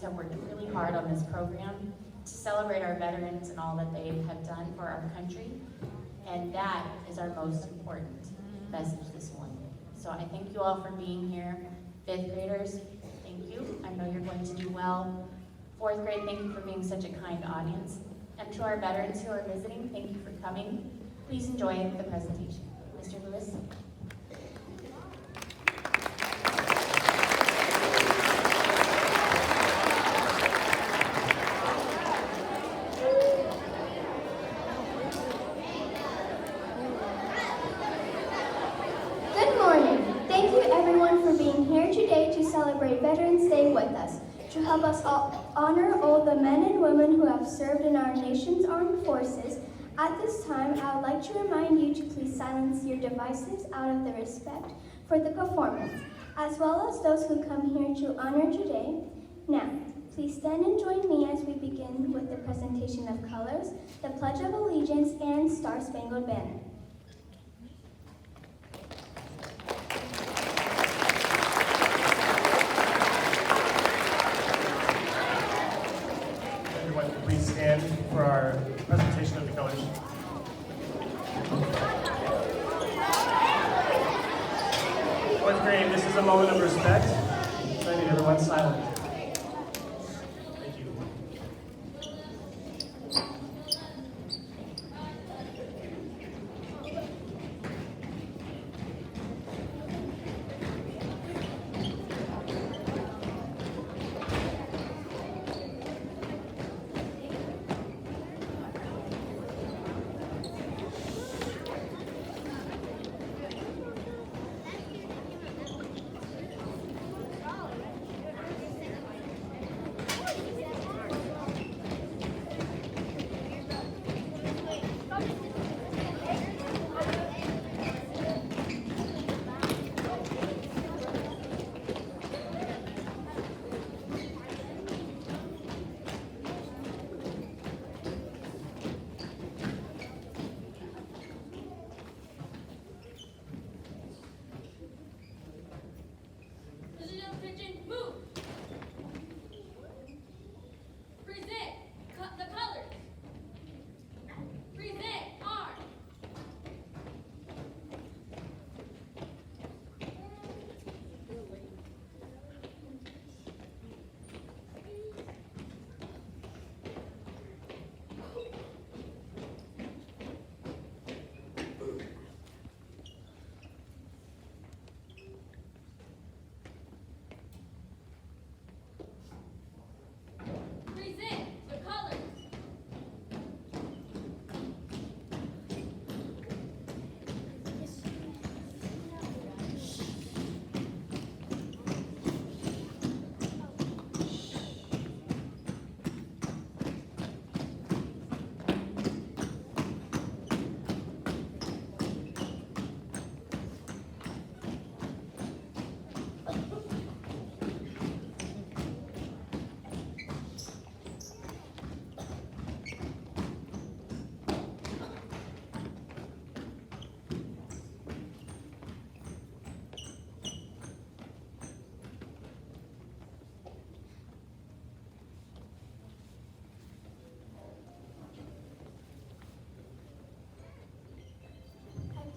have worked really hard on this program to celebrate our veterans and all that they have done for our country. And that is our most important message this morning. So I thank you all for being here. Fifth graders, thank you. I know you're going to do well. Fourth grade, thank you for being such a kind audience. And to our veterans who are visiting, thank you for coming. Please enjoy the presentation. Mr. Lewis. Good morning. Thank you everyone for being here today to celebrate Veterans Day with us. To help us all honor all the men and women who have served in our nation's armed forces, at this time I would like to remind you to please silence your devices out of the respect for the performance, as well as those who come here to honor today. Now, please stand and join me as we begin with the presentation of colors, the Pledge of Allegiance, and Star-Spangled Banner. Please stand for our presentation of the colors. Fourth grade, this is a moment of respect. So I need everyone silent. Thank you.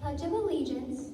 Pledge of Allegiance.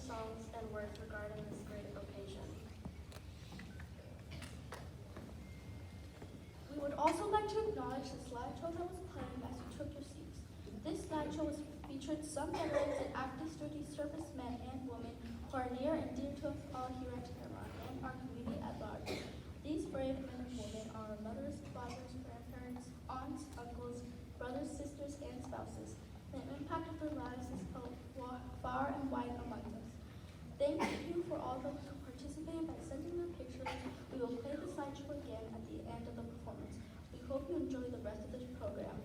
songs and words regarding this great occasion. We would also like to acknowledge the slideshow that was playing as you took your seats. This slideshow has featured some veterans and active duty servicemen and women who are near and dear to us all here at Tamarron and our community at large. These brave men and women are our mothers, fathers, grandparents, aunts, uncles, brothers, sisters, and spouses. The impact of their lives is felt far and wide among us. Thank you for all those who participated by sending their pictures. We will play the slideshow again at the end of the performance. We hope you enjoy the rest of the program.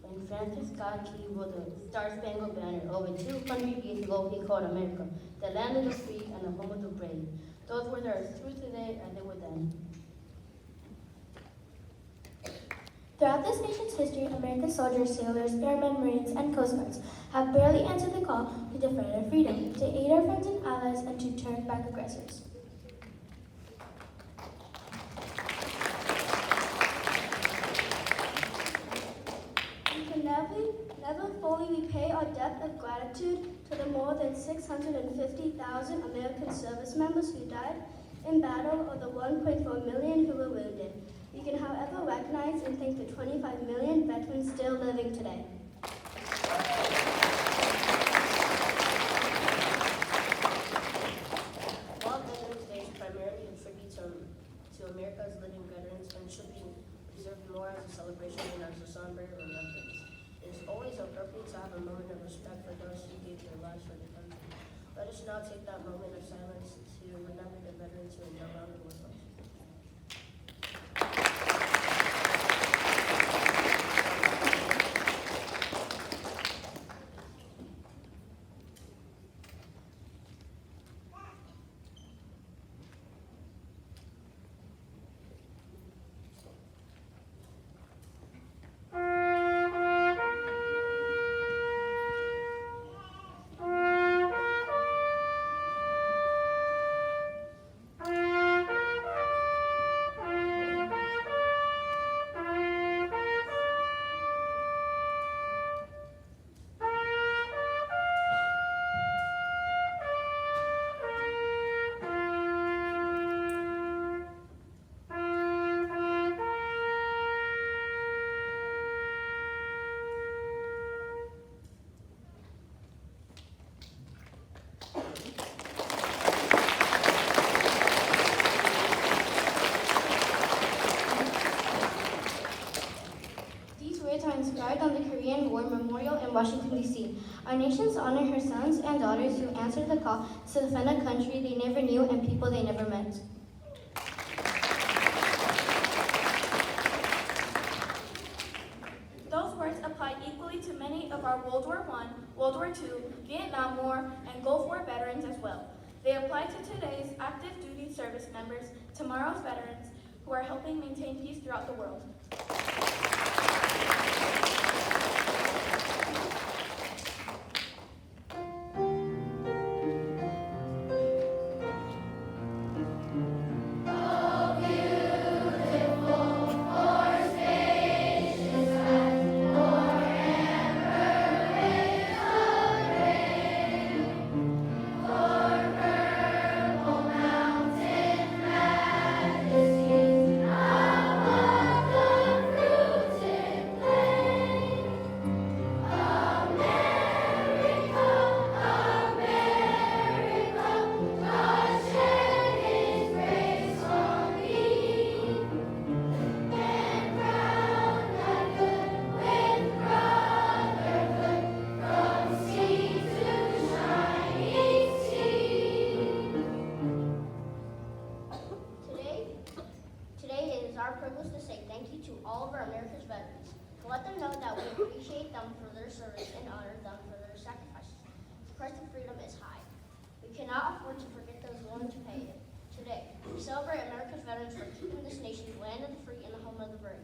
When Francis Scott Key wrote the Star-Spangled Banner over 200 years ago, he called America the land of the free and the home of the brave. Those words are as true today as they were then. Throughout this nation's history, American soldiers, sailors, airmen, marines, and coast guards have barely answered the call to defend our freedom, to aid our friends and allies, and to turn back aggressors. We can never fully repay our debt of gratitude to the more than 650,000 American service members who died in battle or the 1.4 million who were wounded. We can, however, recognize and thank the 25 million veterans still living today. While Veterans Day is primarily a tribute to America's living veterans and should be preserved more as a celebration than as a somber remembrance, it is always appropriate to have a moment of respect for those who gave their lives for the country. Let us now take that moment of silence to remember the veterans who are no longer with us. Are inscribed on the Korean War Memorial in Washington, D.C. Our nations honor her sons and daughters who answered the call to defend a country they never knew and people they never met. Those words apply equally to many of our World War I, World War II, Vietnam War, and Gulf War veterans as well. They apply to today's active duty service members, tomorrow's veterans, who are helping maintain peace throughout the world. cannot afford to forget those willing to pay it. Today, we celebrate America's veterans for keeping this nation the land of the free and the home of the brave.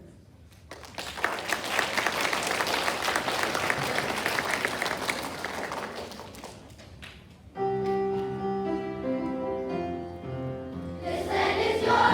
This land is yours.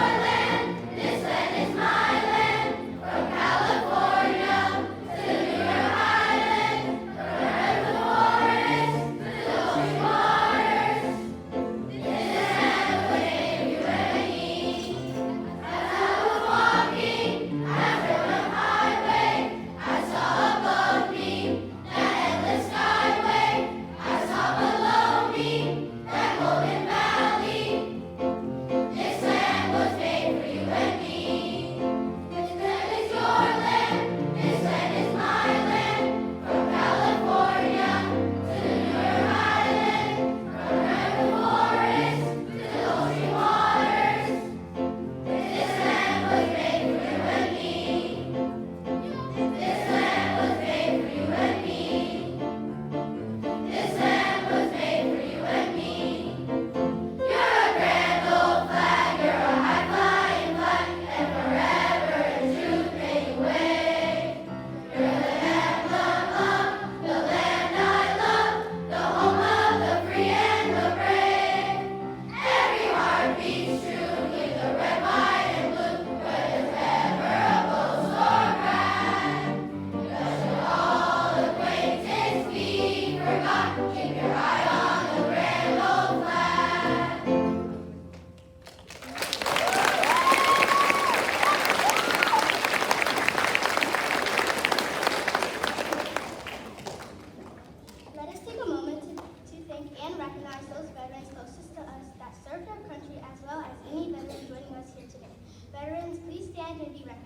stand and be recognized.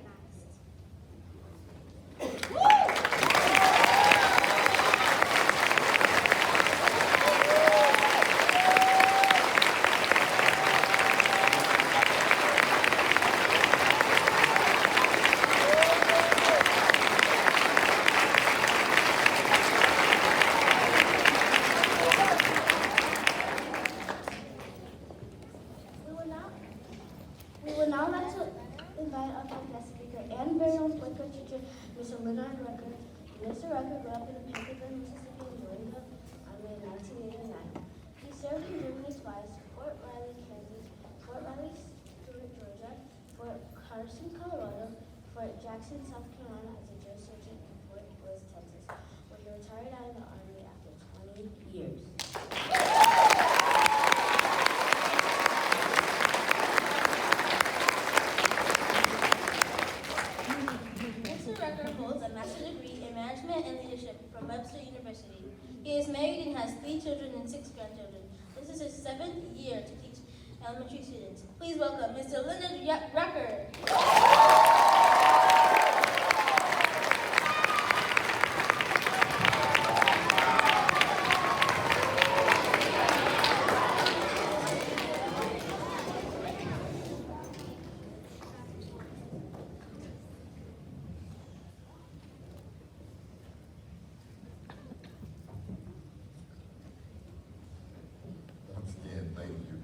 We would now like to invite our guest speaker and very own fourth grade teacher, Mr. Leonard Rucker. Mr. Rucker grew up in Pickersburg, Mississippi, and joined the Army in 1989. He served in Germany twice, Fort Riley, Kansas, Fort Riley, Stewart, Georgia, Fort Carson, Colorado, Fort Jackson, South Carolina as a drill sergeant, and Fort Bliss, Texas, where he retired out of the Army after 20 years. Mr. Rucker holds a master's degree in management and leadership from Webster University. He is married and has 3 children and 6 grandchildren. This is his 7th year to teach elementary students. Please welcome Mr. Leonard Rucker. Once again, thank you.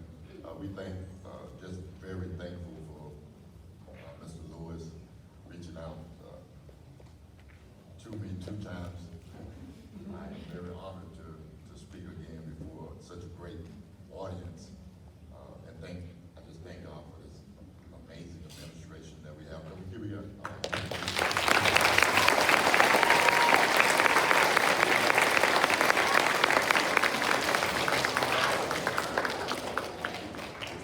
Just very thankful for Mr. Lewis reaching out to me 2 times. I am very honored to speak again before such a great audience. I just thank God for this amazing administration that we have. Can we give it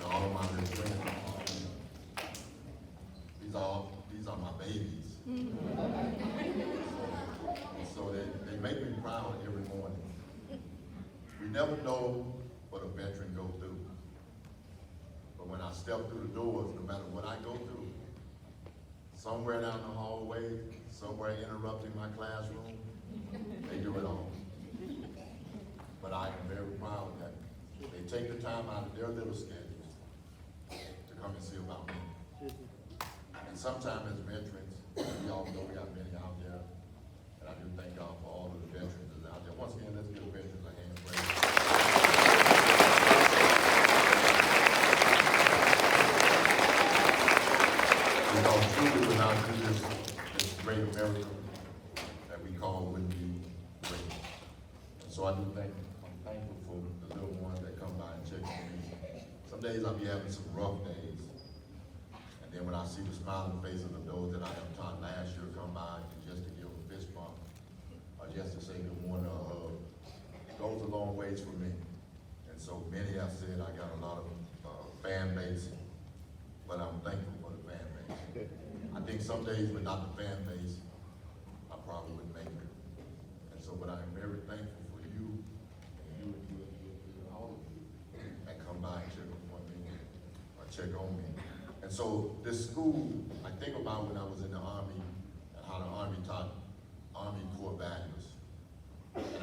all of my little friends. These are my babies. So they make me proud every morning. We never know what a veteran goes through. But when I step through the doors, no matter what I go through, somewhere down the hallway, somewhere interrupting my classroom, they do it all. But I am very proud that they take the time out of their little schedules to come and see about me. And sometimes as veterans, we all know we got many out there, and I do thank God for all of the veterans that are out there. Once again, let's give the veterans a hand praise. Truly without you, this great America that we call wouldn't be great. And so I'm thankful for the little ones that come by and check on me. Some days I'll be having some rough days. And then when I see the smiling faces of those that I have taught last year come by and just to give a fist bump, or just to say good morning or hug, it goes a long ways for me. And so many have said I got a lot of fan base, but I'm thankful for the fan base. I think some days without the fan base, I probably wouldn't make it. And so, but I am very thankful for you, and all of you that come by and check on me, or check on me. And so this school, I think about when I was in the Army, and how the Army taught Army core values. And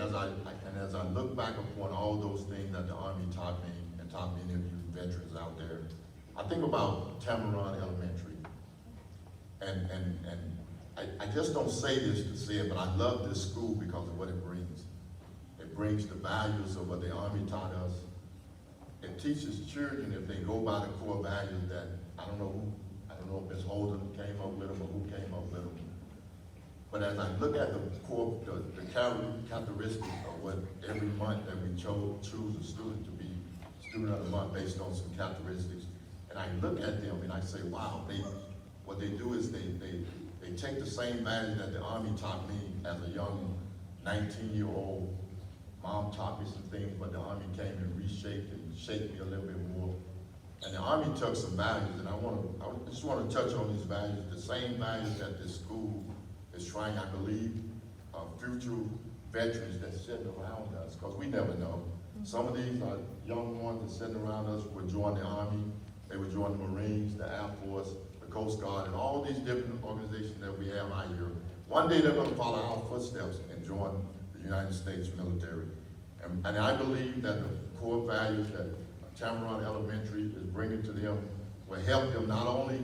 as I look back upon all those things that the Army taught me, and taught many of you veterans out there, I think about Tamarron Elementary. And I just don't say this to say it, but I love this school because of what it brings. It brings the values of what the Army taught us. It teaches children, if they go by the core values, that I don't know if Ms. Holden came up with them or who came up with them. But as I look at the core, the characteristics of what every month that we choose a student to be student of the month based on some characteristics, and I look at them and I say, wow, what they do is they take the same values that the Army taught me as a young 19-year-old. Mom taught me some things, but the Army came and reshaped and shaped me a little bit more. And the Army took some values, and I just want to touch on these values, the same values that this school is trying, I believe, future veterans that's sitting around us, because we never know. Some of these are young ones that sitting around us would join the Army, they would join the Marines, the Air Force, the Coast Guard, and all these different organizations that we have out here. One day they're going to follow our footsteps and join the United States military. And I believe that the core values that Tamarron Elementary is bringing to them will help them not only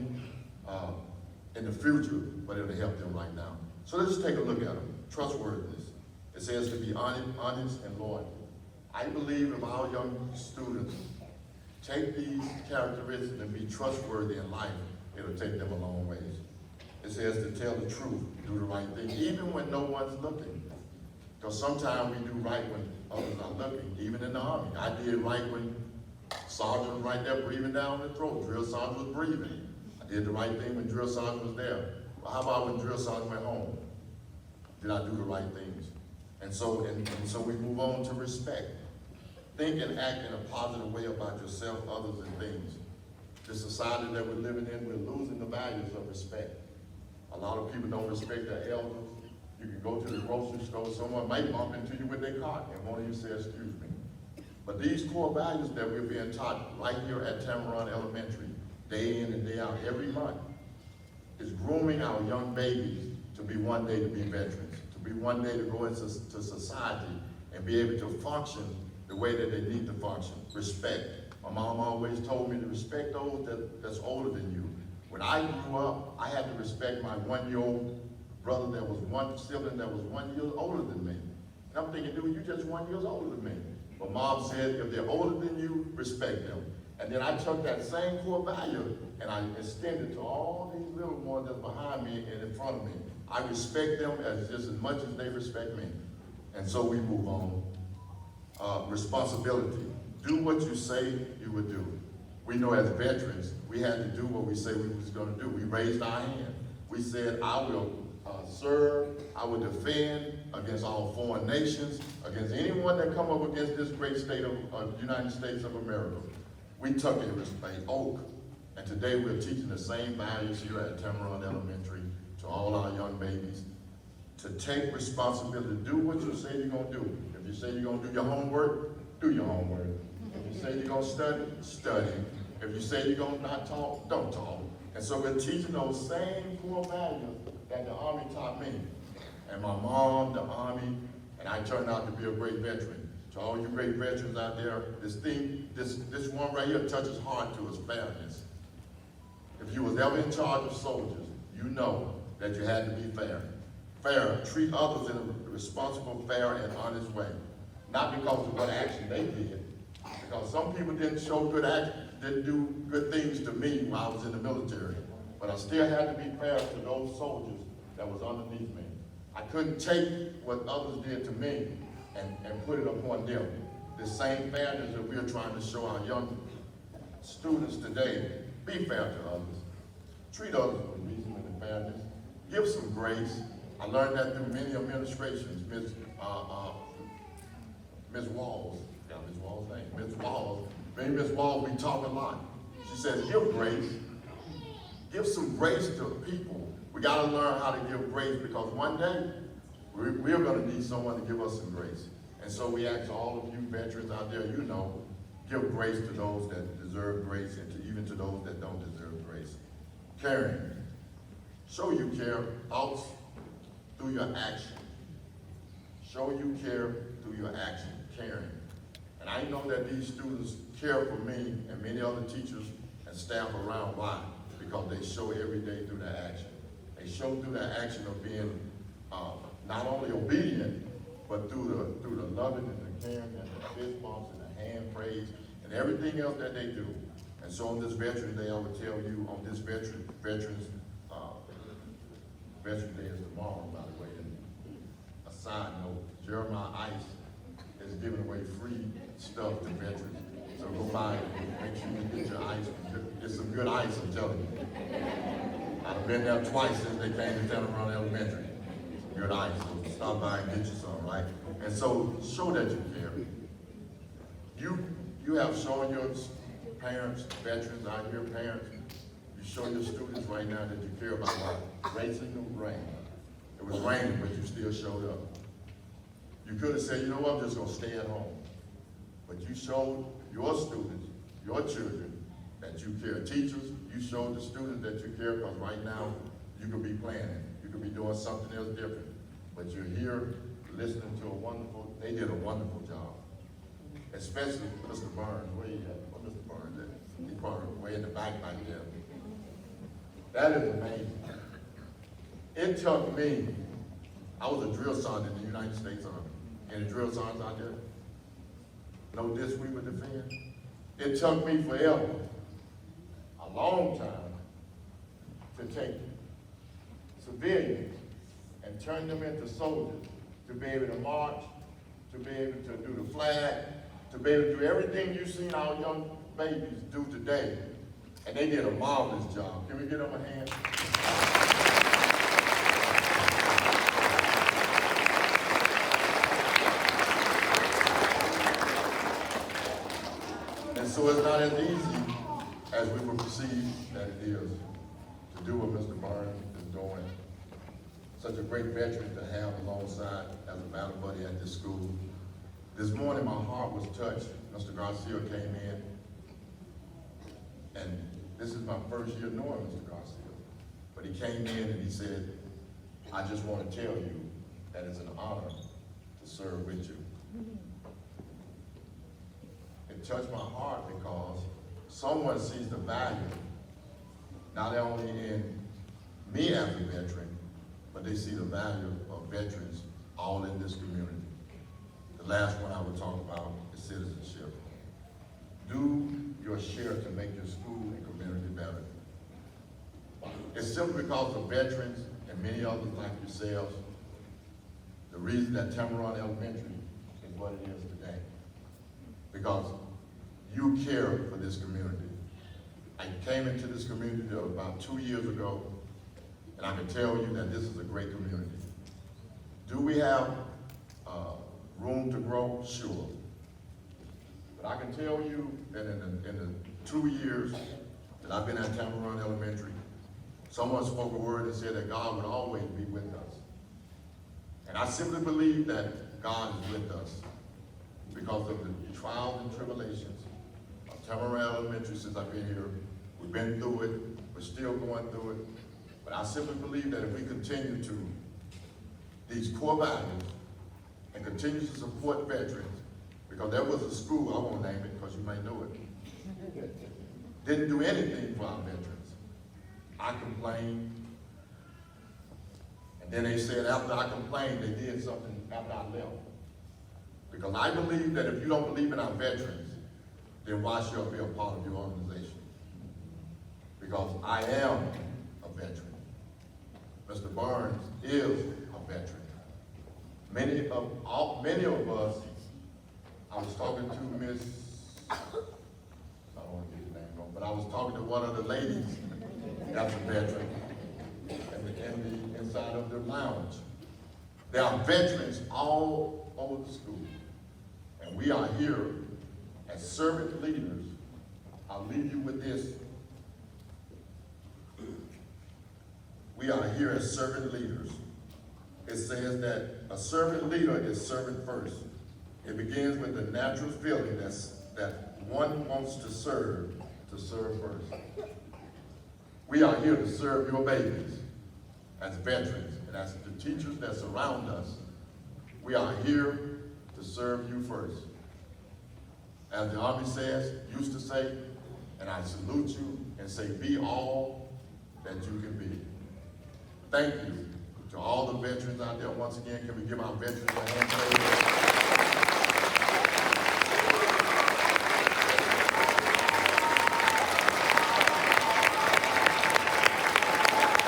in the future, but it'll help them right now. So let's take a look at them. Trustworthiness. It says to be honest and loyal. I believe if our young students take these characteristics and be trustworthy in life, it'll take them a long ways. It says to tell the truth, do the right thing, even when no one's looking. Because sometimes we do right when others are looking, even in the Army. I did right when sergeant was right there breathing down the throat. Drill sergeant was breathing. I did the right thing when drill sergeant was there. But how about when drill sergeant went home? Did I do the right things? And so we move on to respect. Think and act in a positive way about yourself, others, and things. The society that we're living in, we're losing the values of respect. A lot of people don't respect their elders. You can go to the grocery store, someone might bump into you with their cart and won't even say, excuse me. But these core values that we're being taught right here at Tamarron Elementary, day in and day out, every month, is grooming our young babies to be one day to be veterans, to be one day to go into society and be able to function the way that they need to function. Respect. My mom always told me to respect those that's older than you. When I grew up, I had to respect my one-year-old brother that was one sibling that was 1 year older than me. And I'm thinking, dude, you're just 1 year older than me. But mom said, if they're older than you, respect them. And then I took that same core value and I extended to all these little ones that's behind me and in front of me. I respect them just as much as they respect me. And so we move on. Responsibility. Do what you say you would do. We know as veterans, we had to do what we said we was going to do. We raised our hand. We said, I will serve, I will defend against all foreign nations, against anyone that come up against this great state of United States of America. We took it as an oath. And today we're teaching the same values here at Tamarron Elementary to all our young babies. To take responsibility, do what you say you're going to do. If you say you're going to do your homework, do your homework. If you say you're going to study, study. If you say you're going to not talk, don't talk. And so we're teaching those same core values that the Army taught me. And my mom, the Army, and I turned out to be a great veteran. To all you great veterans out there, this one right here touches hard to us, fairness. If you was ever in charge of soldiers, you know that you had to be fair. Fair, treat others in a responsible, fair, and honest way. Not because of what action they did, because some people didn't show good action, didn't do good things to me while I was in the military. But I still had to be fair to those soldiers that was underneath me. I couldn't take what others did to me and put it upon them. The same fairness that we're trying to show our young students today. Be fair to others. Treat others with reason and fairness. Give some grace. I learned that through many administrations. Ms. Walls, got Ms. Walls' name, Ms. Walls. Maybe Ms. Walls, we talk a lot. She says, give grace. Give some grace to people. We got to learn how to give grace because one day we're going to need someone to give us some grace. And so we ask all of you veterans out there, you know, give grace to those that deserve grace and even to those that don't deserve grace. Caring. Show you care out through your action. Show you care through your action, caring. And I know that these students care for me and many other teachers and staff around. Why? Because they show every day through their action. They show through their action of being not only obedient, but through the loving and the caring and the fist bumps and the hand praise and everything else that they do. And so on this Veterans Day, I would tell you on this Veterans Day is tomorrow, by the way. And a side note, Jeremiah Ice is giving away free stuff to veterans. So go by and make sure you get your ice. Get some good ice, I'm telling you. I've been there twice since they came to Tamarron Elementary. Some good ice. So stop by and get you some, right? And so show that you care. You have shown your parents, veterans out here, parents, you show your students right now that you care about life. Racing the rain. It was raining, but you still showed up. You could have said, you know what, I'm just going to stay at home. But you showed your students, your children, that you care. Teachers, you showed the students that you care, because right now, you could be planning, you could be doing something else different, but you're here listening to they did a wonderful job. Especially Mr. Burns, where he at? Where Mr. Burns at? He probably way in the back back there. That is amazing. It took me, I was a drill sergeant in the United States Army. Any drill sergeants out there? Know this we would defend? It took me forever, a long time, to take civilians and turn them into soldiers, to be able to march, to be able to do the flag, to be able to do everything you've seen our young babies do today. And they did a marvelous job. Can we give them a hand? And so it's not as easy as we would perceive that it is to do what Mr. Burns is doing. Such a great veteran to have alongside as a battle buddy at this school. This morning my heart was touched. Mr. Garcia came in, and this is my first year knowing Mr. Garcia. But he came in and he said, I just want to tell you that it's an honor to serve with you. It touched my heart because someone sees the value, not only in me as a veteran, but they see the value of veterans all in this community. The last one I would talk about is citizenship. Do your share to make your school and community better. It's simply because of veterans and many others like yourselves, the reason that Tamarron Elementary is what it is today. Because you care for this community. I came into this community about 2 years ago, and I can tell you that this is a great community. Do we have room to grow? Sure. But I can tell you that in the 2 years that I've been at Tamarron Elementary, someone spoke a word and said that God would always be with us. And I simply believe that God is with us because of the trials and tribulations of Tamarron Elementary since I've been here. We've been through it, we're still going through it. But I simply believe that if we continue to these core values and continue to support veterans, because there was a school, I won't name it because you may know it, didn't do anything for our veterans. I complained, and then they said after I complained, they did something after I left. Because I believe that if you don't believe in our veterans, then why should I be a part of your organization? Because I am a veteran. Mr. Burns is a veteran. Many of us, I was talking to Miss, I don't want to get the name wrong, but I was talking to one of the ladies that's a veteran in the inside of the lounge. There are veterans all over the school. And we are here as servant leaders. I'll leave you with this. We are here as servant leaders. It says that a servant leader is servant first. It begins with the natural feeling that one wants to serve first. We are here to serve your babies as veterans and as the teachers that surround us. We are here to serve you first. As the Army used to say, and I salute you and say, be all that you can be. Thank you to all the veterans out there. Once again, can we give our veterans a hand?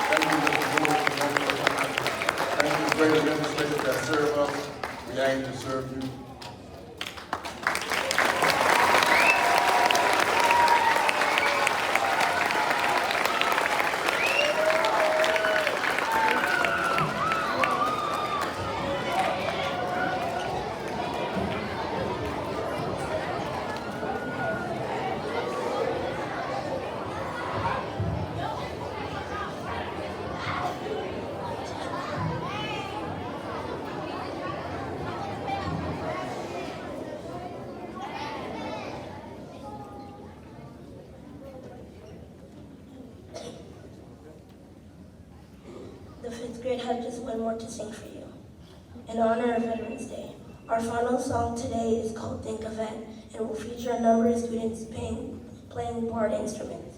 Thank you, Mr. Moore. Thank you, great administrators that serve us. We aim to serve you. 5th grade have just one more to sing for you. In honor of Veterans Day, our final song today is called Think of It and will feature a number of students playing part instruments.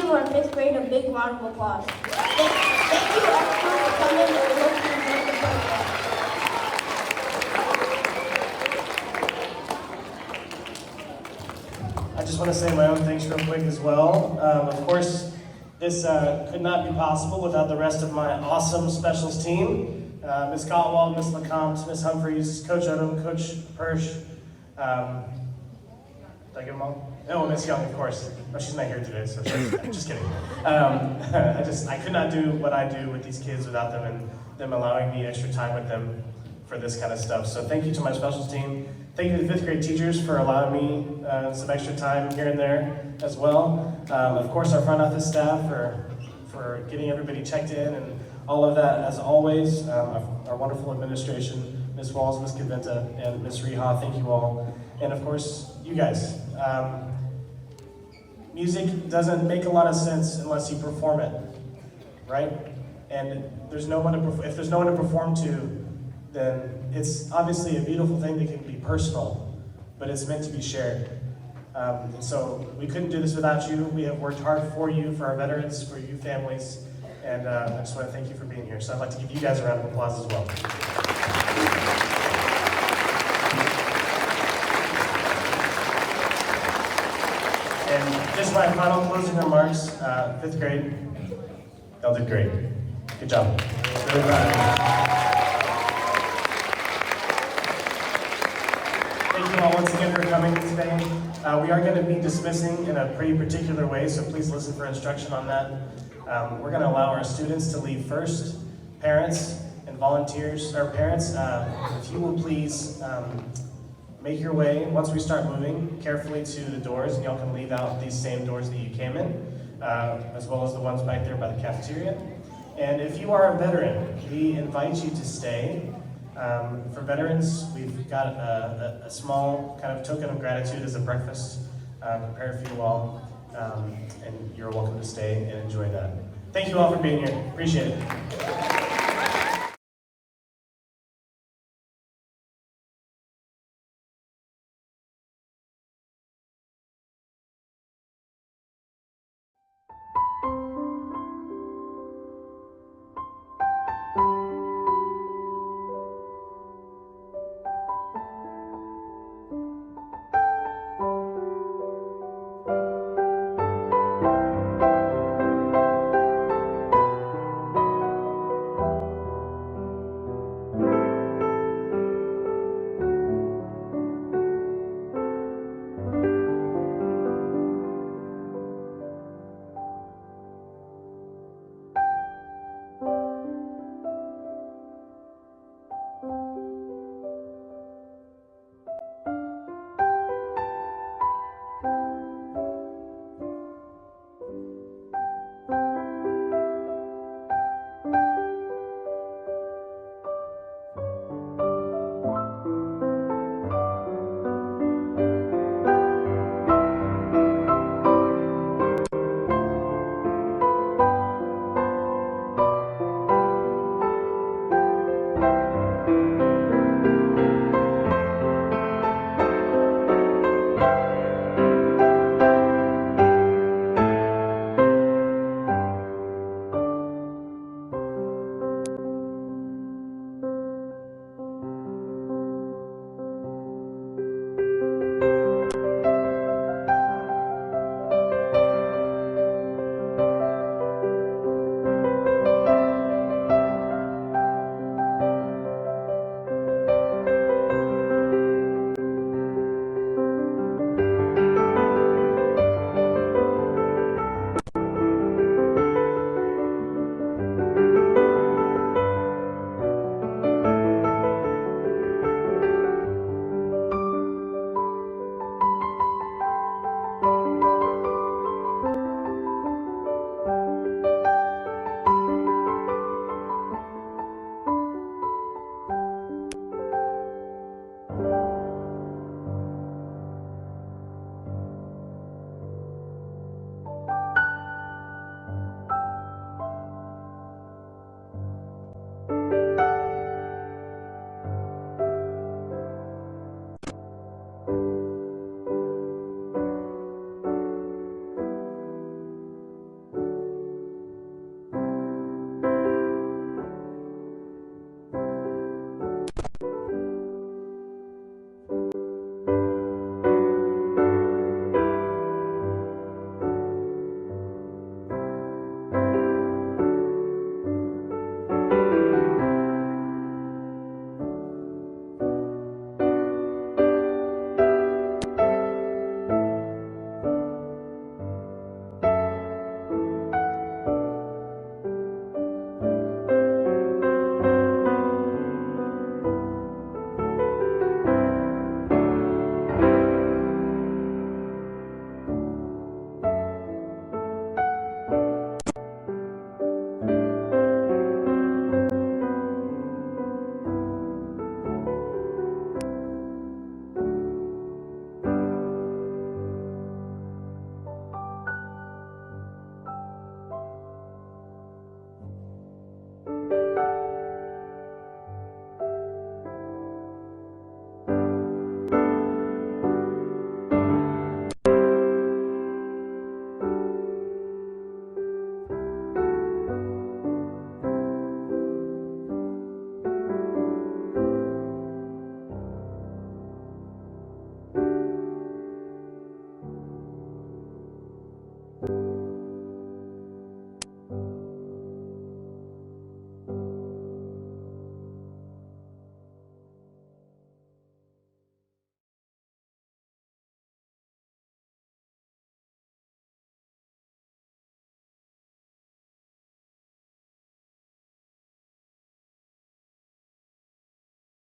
Our 5th grade a big round of applause. Thank you everyone for coming, and we hope you enjoyed the program. I just want to say my own thanks real quick as well. Of course, this could not be possible without the rest of my awesome specials team. Ms. Gottwald, Ms. LeCompte, Ms. Humphreys, Coach Odom, Coach Persh. Did I give them all? Oh, Miss Young, of course. Oh, she's not here today, so just kidding. I could not do what I do with these kids without them and them allowing me extra time with them for this kind of stuff. So thank you to my specials team. Thank you to the 5th grade teachers for allowing me some extra time here and there as well. Of course, our front office staff for getting everybody checked in and all of that, as always. Our wonderful administration, Ms. Walls, Ms. Caventa, and Ms. Reha, thank you all. And of course, you guys. Music doesn't make a lot of sense unless you perform it, right? And if there's no one to perform to, then it's obviously a beautiful thing that can be personal, but it's meant to be shared. And so we couldn't do this without you. We have worked hard for you, for our veterans, for you families, and I just want to thank you for being here. So I'd like to give you guys a round of applause as well. And just my final closing remarks, 5th grade, y'all did great. Good job. Really proud. Thank you all once again for coming today. We are going to be dismissing in a pretty particular way, so please listen for instruction on that. We're going to allow our students to leave first. Parents and volunteers, or parents, if you will please make your way, once we start moving, carefully to the doors, and y'all can leave out these same doors that you came in, as well as the ones back there by the cafeteria. And if you are a veteran, we invite you to stay. For veterans, we've got a small kind of token of gratitude as a breakfast prepared for you all, and you're welcome to stay and enjoy that. Thank you all for being here. Appreciate it.